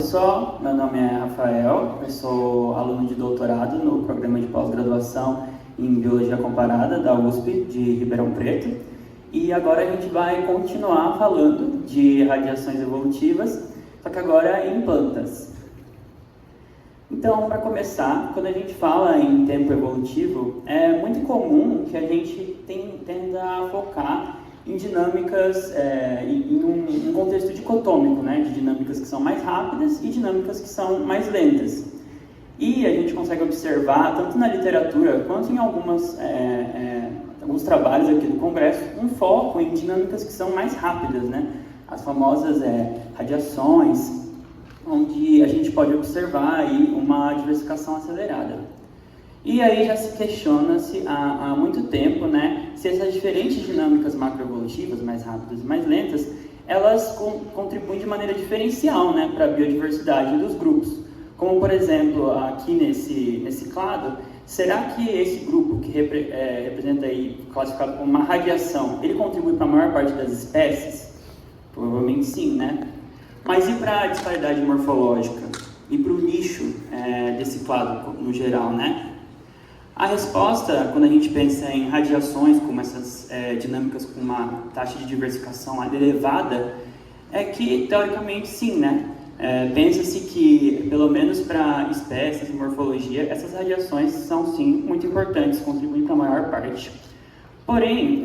pessoal, meu nome é Rafael, eu sou aluno de doutorado no programa de pós-graduação em Biologia Comparada da USP de Ribeirão Preto, e agora a gente vai continuar falando de radiações evolutivas, só que agora em plantas. Então, para começar, quando a gente fala em tempo evolutivo, é muito comum que a gente tenda a focar em dinâmicas, em um contexto dicotômico, né, de dinâmicas que são mais rápidas e dinâmicas que são mais lentas. E a gente consegue observar, tanto na literatura quanto em alguns trabalhos aqui do Congresso, um foco em dinâmicas que são mais rápidas, né, as famosas radiações, onde a gente pode observar aí uma diversificação acelerada. E aí já se questiona-se há muito tempo, né, se essas diferentes dinâmicas macroevolutivas, mais rápidas e mais lentas, elas contribuem de maneira diferencial, né, para a biodiversidade dos grupos. Como, por exemplo, aqui nesse quadro, será que esse grupo que representa aí, classificado como uma radiação, ele contribui para a maior parte das espécies? Provavelmente sim, né? Mas e para a disparidade morfológica? E para o nicho desse quadro no geral, né? A resposta, quando a gente pensa em radiações, como essas dinâmicas com uma taxa de diversificação elevada, é que, teoricamente, sim, né? Pensa-se que, pelo menos para espécies e morfologia, essas radiações são, sim, muito importantes, contribuem para a maior parte. Porém,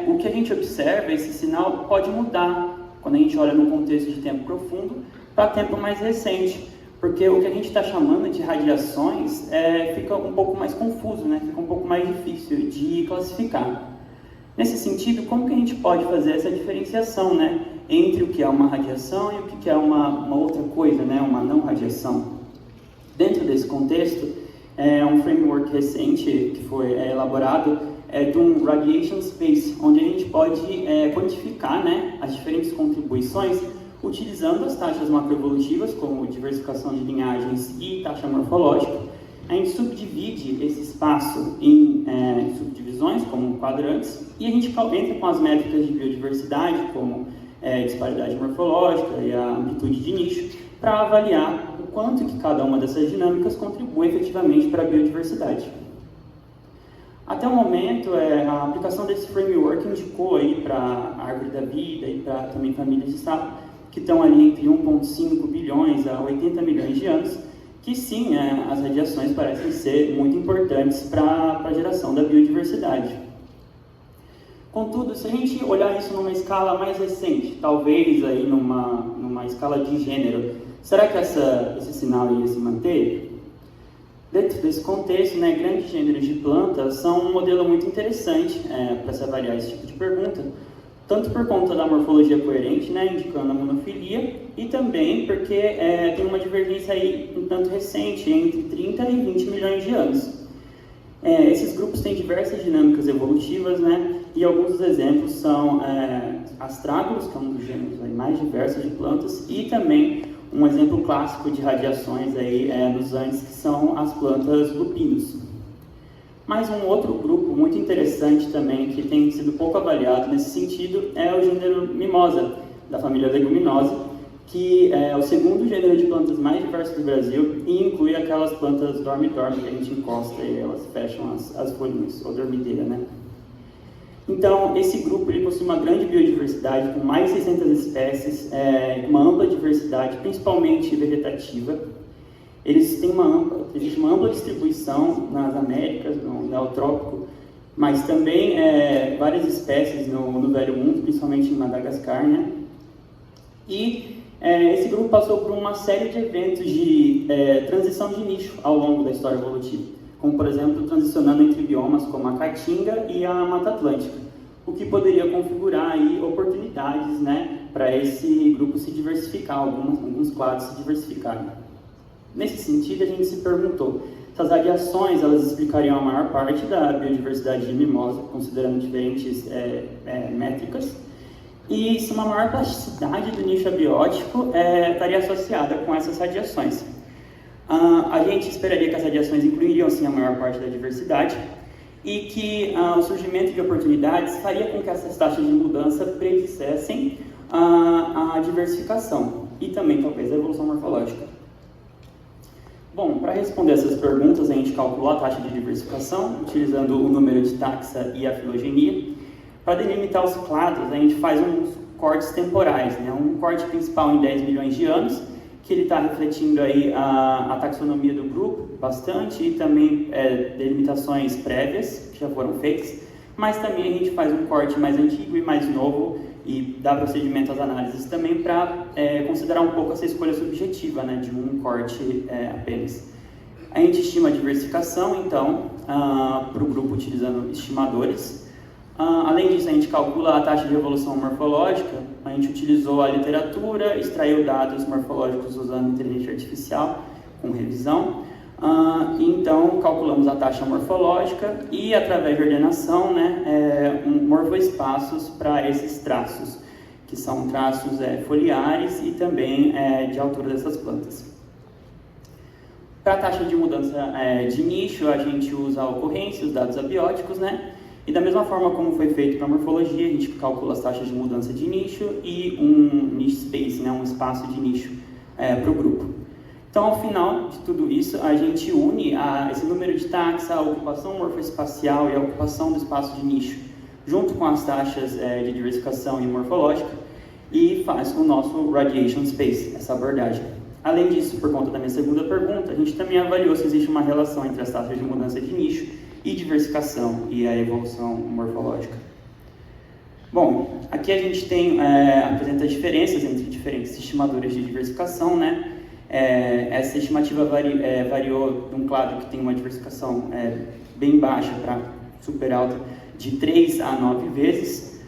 o que a gente observa, esse sinal pode mudar quando a gente olha num contexto de tempo profundo para tempo mais recente. Porque o que a gente está chamando de radiações fica um pouco mais confuso, né? Fica um pouco mais difícil de classificar. Nesse sentido, como que a gente pode fazer essa diferenciação, né, entre o que é uma radiação e o que é uma outra coisa, né, uma não radiação? Dentro desse contexto, um framework recente que foi elaborado de um Radiation Space, onde a gente pode quantificar, né, as diferentes contribuições utilizando as taxas macroevolutivas, como diversificação de linhagens e taxa morfológica. A gente subdivide esse espaço em subdivisões, como quadrantes, e a gente entra com as métricas de biodiversidade, como disparidade morfológica e a amplitude de nicho, para avaliar o quanto que cada uma dessas dinâmicas contribui efetivamente para a biodiversidade. Até o momento, a aplicação desse framework indicou aí para a árvore da vida e para também famílias de sapo, que estão ali entre 1,5 bilhões a 80 milhões de anos, que sim, as radiações parecem ser muito importantes para a geração da biodiversidade. Contudo, se a gente olhar isso numa escala mais recente, talvez aí numa escala de gênero, será que esse sinal ia se manter? Dentro desse contexto, né, grandes gêneros de plantas são um modelo muito interessante para se avaliar esse tipo de pergunta, tanto por conta da morfologia coerente, né, indicando a monofilia, e também porque tem uma divergência aí um tanto recente, entre 30 e 20 milhões de anos. Esses grupos têm diversas dinâmicas evolutivas, né, e alguns dos exemplos são astrágoras, que é um dos gêneros aí mais diversos de plantas, e também um exemplo clássico de radiações aí, nos Andes, que são as plantas lupinos. Mas um outro grupo muito interessante também, que tem sido pouco avaliado nesse sentido, é o gênero Mimosa, da família Leguminosa, que é o segundo gênero de plantas mais diverso do Brasil e inclui aquelas plantas dorme-dorme que a gente encosta e elas fecham as folhinhas, ou dormideira, né? Então, esse grupo ele possui uma grande biodiversidade, com mais de 600 espécies, uma ampla diversidade, principalmente vegetativa. Existe uma ampla distribuição nas Américas, no Neotrópico, mas também várias espécies no Velho Mundo, principalmente em Madagascar, né? E esse grupo passou por uma série de eventos de transição de nicho ao longo da história evolutiva, como, por exemplo, transicionando entre biomas como a Caatinga e a Mata Atlântica, o que poderia configurar aí oportunidades, né, para esse grupo se diversificar, alguns clados se diversificarem. Nesse sentido, a gente se perguntou se as radiações elas explicariam a maior parte da biodiversidade de mimosa, considerando diferentes métricas, e se uma maior plasticidade do nicho abiótico estaria associada com essas radiações. A gente esperaria que as radiações incluiriam, sim, a maior parte da diversidade, e que o surgimento de oportunidades faria com que essas taxas de mudança predissessem a diversificação. e também talvez a evolução morfológica. Bom, para responder essas perguntas, a gente calculou a taxa de diversificação utilizando o número de taxa e a filogenia. Para delimitar os clados, a gente faz uns cortes temporais, né? Um corte principal em 10 milhões de anos, que ele está refletindo aí a taxonomia do grupo bastante e também delimitações prévias que já foram feitas, mas também a gente faz um corte mais antigo e mais novo e dá procedimento às análises também para considerar um pouco essa escolha subjetiva, né, de um corte apenas. A gente estima a diversificação, então, para o grupo utilizando estimadores. Além disso, a gente calcula a taxa de evolução morfológica. A gente utilizou a literatura, extraiu dados morfológicos usando inteligência artificial, com revisão. Então, calculamos a taxa morfológica e, através de ordenação, né, morfoespaços para esses traços, que são traços foliares e também de altura dessas plantas. Para a taxa de mudança de nicho, a gente usa a ocorrência, os dados abióticos, né? E da mesma forma como foi feito para a morfologia, a gente calcula as taxas de mudança de nicho e um niche space, né, um espaço de nicho para o grupo. Então, ao final de tudo isso, a gente une esse número de taxa, a ocupação morfoespacial e a ocupação do espaço de nicho, junto com as taxas de diversificação e morfológica, e faz o nosso radiation space, essa abordagem. Além disso, por conta da minha segunda pergunta, a gente também avaliou se existe uma relação entre as taxas de mudança de nicho e diversificação e a evolução morfológica. Bom, aqui a gente apresenta as diferenças entre diferentes estimadores de diversificação, né? Essa estimativa variou de um clado que tem uma diversificação bem baixa para super alta, de 3 a 9 vezes.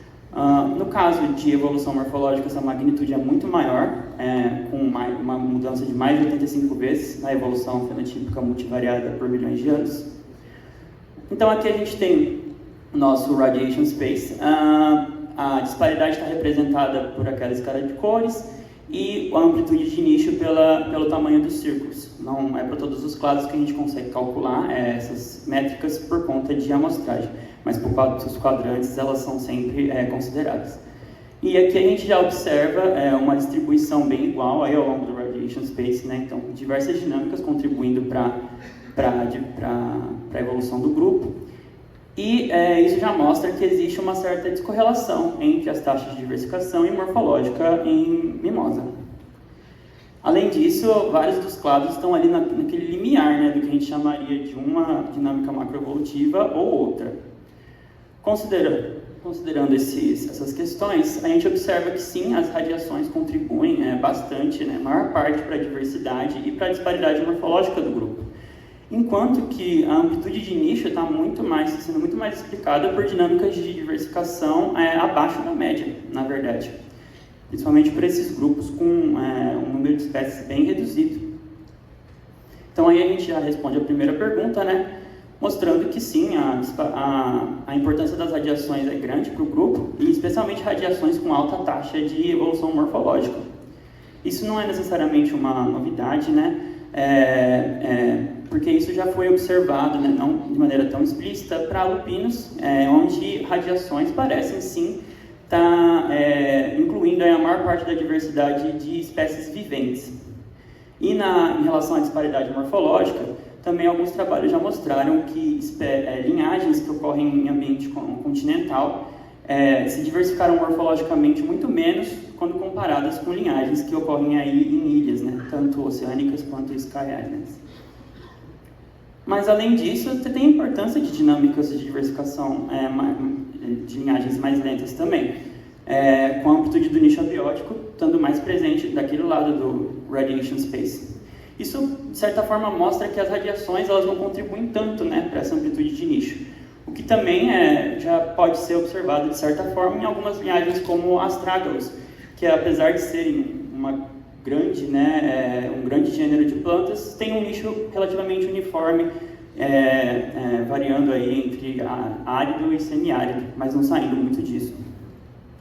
No caso de evolução morfológica, essa magnitude é muito maior, com uma mudança de mais de 85 vezes na evolução fenotípica multivariada por milhões de anos. Então aqui a gente tem o nosso radiation space. A disparidade está representada por aquela escala de cores e a amplitude de nicho pelo tamanho dos círculos. Não é para todos os clados que a gente consegue calcular essas métricas por conta de amostragem, mas por os quadrantes elas são sempre consideradas. E aqui a gente já observa uma distribuição bem igual aí ao longo do radiation space, né? Então diversas dinâmicas contribuindo para a evolução do grupo, e isso já mostra que existe uma certa descorrelação entre as taxas de diversificação e morfológica em mimosa. Além disso, vários dos clados estão ali naquele limiar, né, do que a gente chamaria de uma dinâmica macroevolutiva ou outra. Considerando essas questões, a gente observa que sim, as radiações contribuem bastante, né, a maior parte para a diversidade e para a disparidade morfológica do grupo. Enquanto que a amplitude de nicho está sendo muito mais explicada por dinâmicas de diversificação abaixo da média, na verdade. Principalmente por esses grupos com um número de espécies bem reduzido. Então aí a gente já responde a primeira pergunta, né? Mostrando que sim, a importância das radiações é grande para o grupo, e especialmente radiações com alta taxa de evolução morfológica. Isso não é necessariamente uma novidade, né? Porque isso já foi observado, né, não de maneira tão explícita, para lupinos, onde radiações parecem sim estar incluindo a maior parte da diversidade de espécies viventes. E em relação à disparidade morfológica, também alguns trabalhos já mostraram que linhagens que ocorrem em ambiente continental se diversificaram morfologicamente muito menos quando comparadas com linhagens que ocorrem aí em ilhas, né, tanto oceânicas quanto sky islands. Mas, além disso, tem a importância de dinâmicas de diversificação de linhagens mais lentas também, com a amplitude do nicho abiótico estando mais presente daquele lado do radiation space. Isso, de certa forma, mostra que as radiações elas não contribuem tanto, né, para essa amplitude de nicho, o que também já pode ser observado, de certa forma, em algumas linhagens como as trágalos, que apesar de serem um grande gênero de plantas, tem um nicho relativamente uniforme, variando aí entre árido e semiárido, mas não saindo muito disso.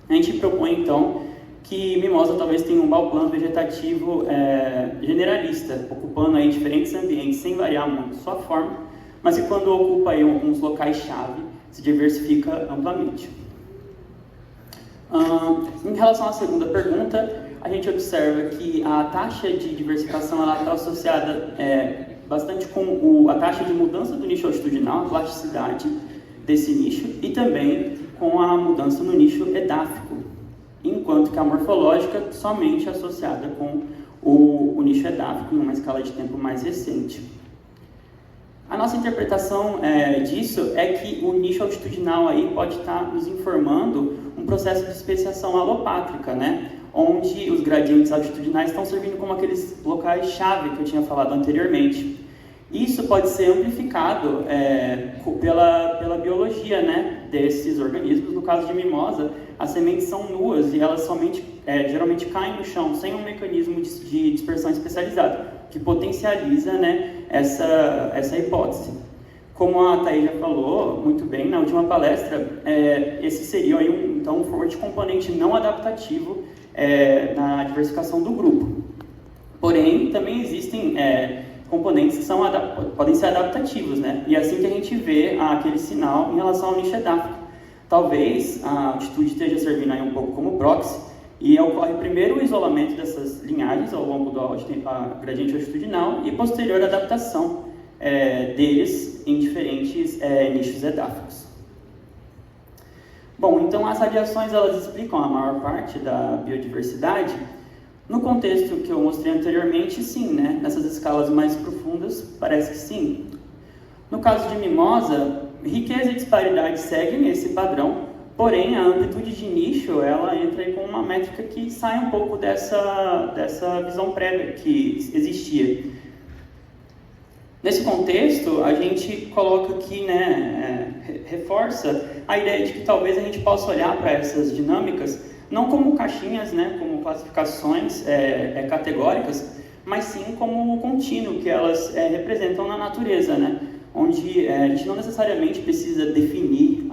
A gente propõe, então, que mimosa talvez tenha um bioplano vegetativo generalista, ocupando aí diferentes ambientes sem variar muito sua forma, mas que quando ocupa aí alguns locais-chave, se diversifica amplamente. Em relação à segunda pergunta, a gente observa que a taxa de diversificação está associada bastante com a taxa de mudança do nicho altitudinal, a plasticidade desse nicho, e também com a mudança no nicho edáfico, enquanto que a morfológica somente associada com o nicho edáfico em uma escala de tempo mais recente. A nossa interpretação disso é que o nicho altitudinal aí pode estar nos informando um processo de especiação alopátrica, né? Onde os gradientes altitudinais estão servindo como aqueles locais-chave que eu tinha falado anteriormente. Isso pode ser amplificado pela biologia, né, desses organismos. No caso de mimosa, as sementes são nuas e elas geralmente caem no chão, sem um mecanismo de dispersão especializado, que potencializa, né, essa hipótese. Como a Thaís já falou muito bem na última palestra, esse seria aí então, um forte componente não adaptativo na diversificação do grupo. Porém, também existem componentes que podem ser adaptativos, né? E é assim que a gente vê aquele sinal em relação ao nicho edáfico. Talvez a altitude esteja servindo aí um pouco como proxy, e ocorre primeiro o isolamento dessas linhagens ao longo do gradiente altitudinal e posterior a adaptação deles em diferentes nichos edáficos. Bom, então as radiações elas explicam a maior parte da biodiversidade. No contexto que eu mostrei anteriormente, sim, né? Nessas escalas mais profundas, parece que sim. No caso de mimosa, riqueza e disparidade seguem esse padrão, porém a amplitude de nicho ela entra aí com uma métrica que sai um pouco dessa visão prévia que existia. Nesse contexto, a gente coloca aqui, né, reforça a ideia de que talvez a gente possa olhar para essas dinâmicas não como caixinhas, né, como classificações categóricas, mas sim como contínuo que elas representam na natureza, né, onde a gente não necessariamente precisa definir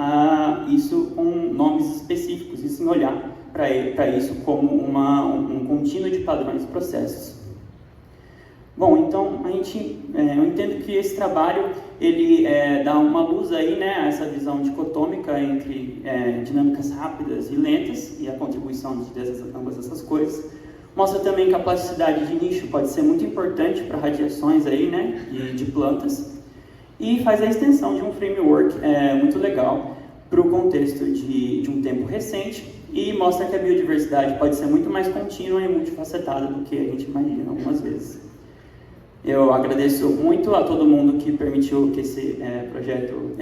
isso com nomes específicos, e sim olhar para isso como um contínuo de padrões e processos. Bom, então eu entendo que esse trabalho ele dá uma luz aí, né, a essa visão dicotômica entre dinâmicas rápidas e lentas e a contribuição de ambas essas coisas. Mostra também que a plasticidade de nicho pode ser muito importante para radiações aí, né, de plantas, e faz a extensão de um framework muito legal para o contexto de um tempo recente, e mostra que a biodiversidade pode ser muito mais contínua e multifacetada do que a gente imagina algumas vezes. Eu agradeço muito a todo mundo que permitiu que esse projeto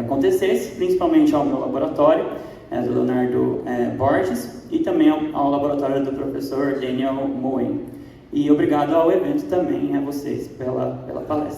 acontecesse, principalmente ao meu laboratório, do Leonardo Borges, e também ao laboratório do professor Daniel Moen. E obrigado ao evento também, a vocês, pela palestra.